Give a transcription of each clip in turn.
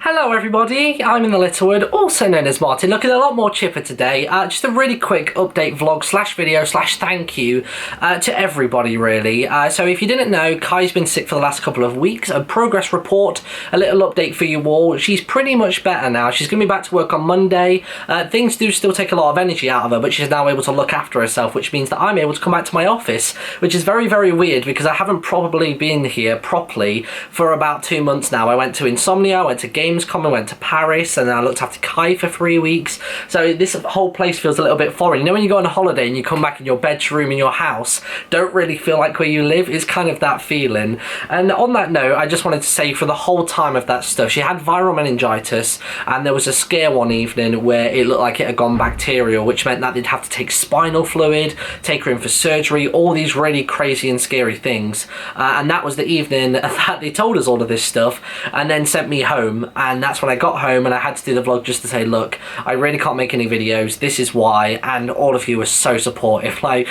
Hello everybody, I'm InTheLittleWood, also known as Martin, looking a lot more chipper today. Just a really quick update vlog slash video slash thank you to everybody really. So if you didn't know, Kai's been sick for the last couple of weeks. A progress report, a little update for you all. She's pretty much better now. She's going to be back to work on Monday. Things do still take a lot of energy out of her, but she's now able to look after herself, which means that I'm able to come back to my office, which is very, very weird because I haven't probably been here properly for about 2 months now. I went to Insomnia, I went to Gamescom, I went to Paris, and then I looked after Kai for 3 weeks. So this whole place feels a little bit foreign. You know when you go on a holiday and you come back and your bedroom in your house don't really feel like where you live? It's kind of that feeling. And on that note, I just wanted to say for the whole time of that stuff, she had viral meningitis, and there was a scare one evening where it looked like it had gone bacterial, which meant that they'd have to take spinal fluid, take her in for surgery, all these really crazy and scary things. And that was the evening that they told us all of this stuff and then sent me home. And that's when I got home and I had to do the vlog just to say, look, I really can't make any videos, this is why. And all of you were so supportive. Like,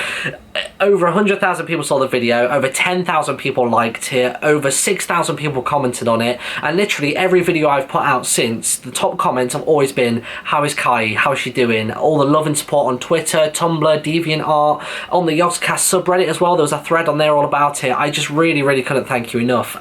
over 100,000 people saw the video, over 10,000 people liked it, over 6,000 people commented on it, and literally every video I've put out since, the top comments have always been, how is Kai, how is she doing? All the love and support on Twitter, Tumblr, DeviantArt, on the Yogscast subreddit as well, there was a thread on there all about it. I just really couldn't thank you enough.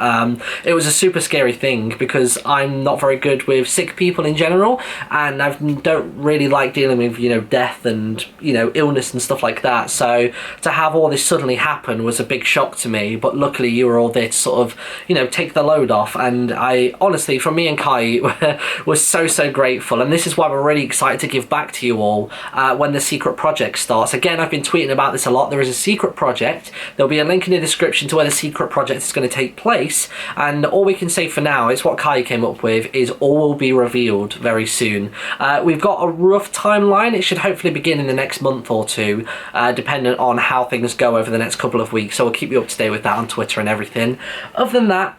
It was a super scary thing because I'm not very good with sick people in general, and I don't really like dealing with, you know, death and, you know, illness and stuff like that. So to have all this suddenly happen was a big shock to me, but luckily you were all there to sort of, you know, take the load off. And I honestly, from me and Kai, was so grateful. And this is why we're really excited to give back to you all when the secret project starts. Again, I've been tweeting about this a lot. There is a secret project. There'll be a link in the description to where the secret project is going to take place, and all we can say for now, it's what Kai came up with, is all will be revealed very soon. We've got a rough timeline. It should hopefully begin in the next month or two, dependent on how things go over the next couple of weeks, so we'll keep you up to date with that on Twitter and everything. Other than that,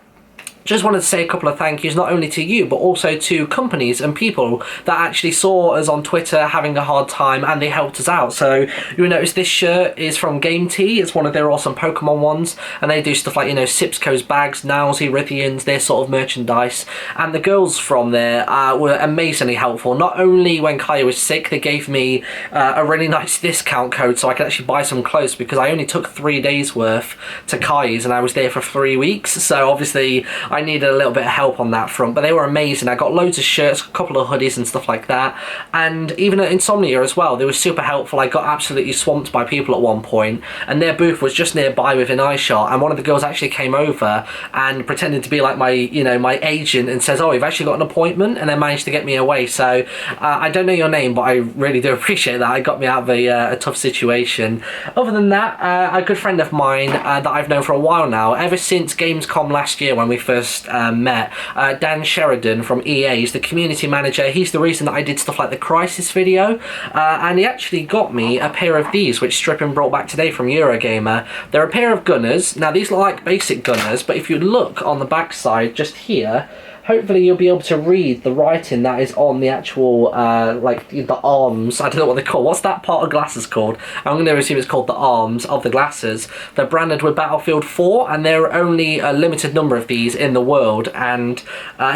just wanted to say a couple of thank yous, not only to you, but also to companies and people that actually saw us on Twitter having a hard time and they helped us out. So you'll notice this shirt is from Game Tea. It's one of their awesome Pokemon ones, and they do stuff like, you know, Sipsco's bags, Nowsy, Rithians, their sort of merchandise. And the girls from there were amazingly helpful. Not only when Kai was sick, they gave me a really nice discount code so I could actually buy some clothes, because I only took 3 days worth to Kai's and I was there for 3 weeks. So obviously I needed a little bit of help on that front, but they were amazing. I got loads of shirts, a couple of hoodies and stuff like that, and even at Insomnia as well, they were super helpful. I got absolutely swamped by people at one point, and their booth was just nearby within eyeshot, and one of the girls actually came over and pretended to be like my, you know, my agent, and says, oh, you've actually got an appointment, and then managed to get me away. So I don't know your name, but I really do appreciate that. It got me out of a tough situation. Other than that, a good friend of mine that I've known for a while now, ever since Gamescom last year when we first met, Dan Sheridan from EA is the community manager. He's the reason that I did stuff like the Crisis video, and he actually got me a pair of these, which Strippin brought back today from Eurogamer. They're a pair of gunners. Now these look like basic gunners, but if you look on the back side just here, hopefully you'll be able to read the writing that is on the actual, like, the arms. I don't know what they're called. What's that part of glasses called? I'm going to assume it's called the arms of the glasses. They're branded with Battlefield 4, and there are only a limited number of these in the world, and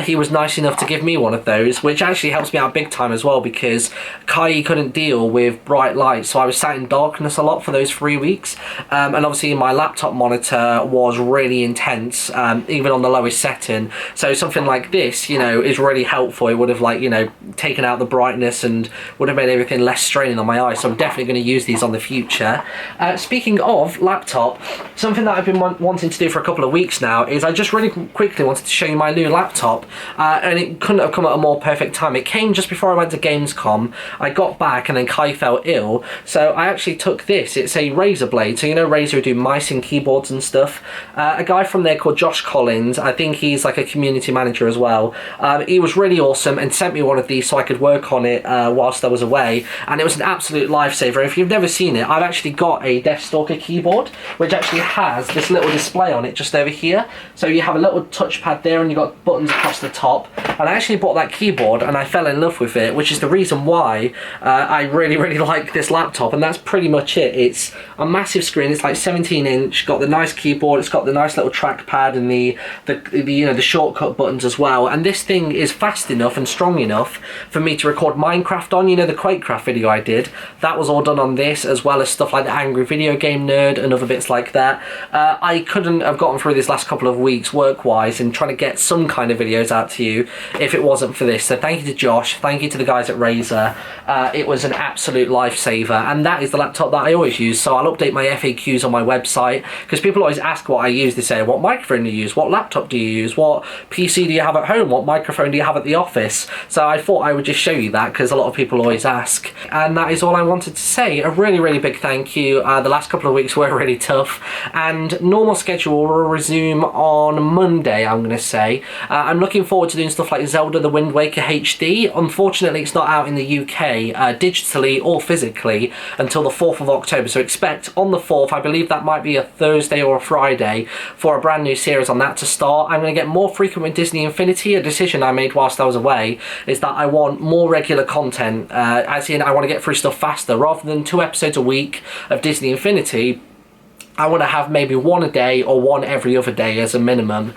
he was nice enough to give me one of those, which actually helps me out big time as well, because Kai couldn't deal with bright lights, so I was sat in darkness a lot for those 3 weeks, and obviously my laptop monitor was really intense, even on the lowest setting, so something like this, you know, is really helpful. It would have, like, you know, taken out the brightness and would have made everything less straining on my eyes, so I'm definitely going to use these on the future. Speaking of laptop, something that I've been wanting to do for a couple of weeks now is I just really quickly wanted to show you my new laptop, and it couldn't have come at a more perfect time. It came just before I went to Gamescom. I got back and then Kai fell ill, so I actually took this. It's a Razer blade, so you know Razer who do mice and keyboards and stuff. A guy from there called Josh Collins, I think he's like a community manager as well. He was really awesome and sent me one of these so I could work on it whilst I was away, and it was an absolute lifesaver. If you've never seen it, I've actually got a Deathstalker keyboard which actually has this little display on it just over here, so you have a little touchpad there and you've got buttons across the top, and I actually bought that keyboard and I fell in love with it, which is the reason why I really like this laptop, and that's pretty much it. It's a massive screen, it's like 17 inch, got the nice keyboard, it's got the nice little trackpad and the you know, the shortcut buttons as as well, and this thing is fast enough and strong enough for me to record Minecraft on. You know, the Quakecraft video I did, that was all done on this, as well as stuff like the Angry Video Game Nerd and other bits like that. I couldn't have gotten through this last couple of weeks work-wise and trying to get some kind of videos out to you if it wasn't for this. So thank you to Josh, thank you to the guys at Razer. It was an absolute lifesaver, and that is the laptop that I always use. So I'll update my FAQs on my website, because people always ask what I use. They say, what microphone do you use, what laptop do you use, what PC do you have at home, what microphone do you have at the office? So I thought I would just show you that, because a lot of people always ask, and that is all I wanted to say. A really big thank you. The last couple of weeks were really tough, and normal schedule will resume on Monday, I'm going to say. I'm looking forward to doing stuff like Zelda The Wind Waker HD. Unfortunately, it's not out in the UK digitally or physically until the 4th of October, so expect on the 4th, I believe that might be a Thursday or a Friday, for a brand new series on that to start. I'm going to get more frequent with Disney Infinity. A decision I made whilst I was away is that I want more regular content, as in I want to get through stuff faster. Rather than 2 episodes a week of Disney Infinity, I want to have maybe 1 a day or 1 every other day as a minimum,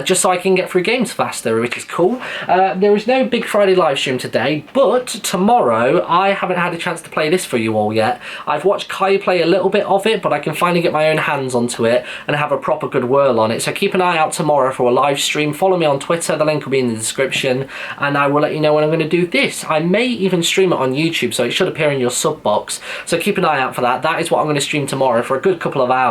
just so I can get through games faster, which is cool. There is no Big Friday live stream today, but tomorrow I haven't had a chance to play this for you all yet. I've watched Kai play a little bit of it, but I can finally get my own hands onto it and have a proper good whirl on it. So keep an eye out tomorrow for a live stream. Follow me on Twitter, the link will be in the description, and I will let you know when I'm going to do this. I may even stream it on YouTube, so it should appear in your sub box. So keep an eye out for that. That is what I'm going to stream tomorrow for a good couple of hours.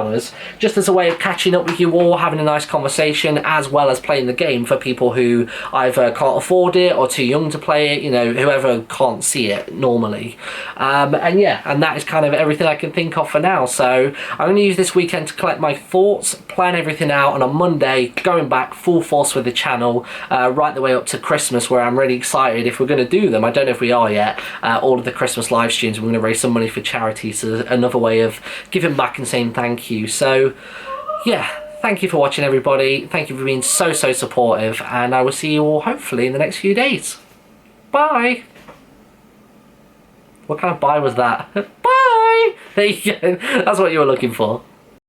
Just as a way of catching up with you all, having a nice conversation, as well as playing the game for people who either can't afford it or too young to play it, you know, whoever can't see it normally. And yeah, and that is kind of everything I can think of for now. So I'm going to use this weekend to collect my thoughts, plan everything out, and on Monday going back full force with the channel, right the way up to Christmas, where I'm really excited if we're going to do them. I don't know if we are yet. All of the Christmas live streams, we're going to raise some money for charity, so another way of giving back and saying thank you. So yeah, thank you for watching, everybody. Thank you for being so supportive, and I will see you all hopefully in the next few days. Bye. What kind of bye was that? Bye. There you go. That's what you were looking for.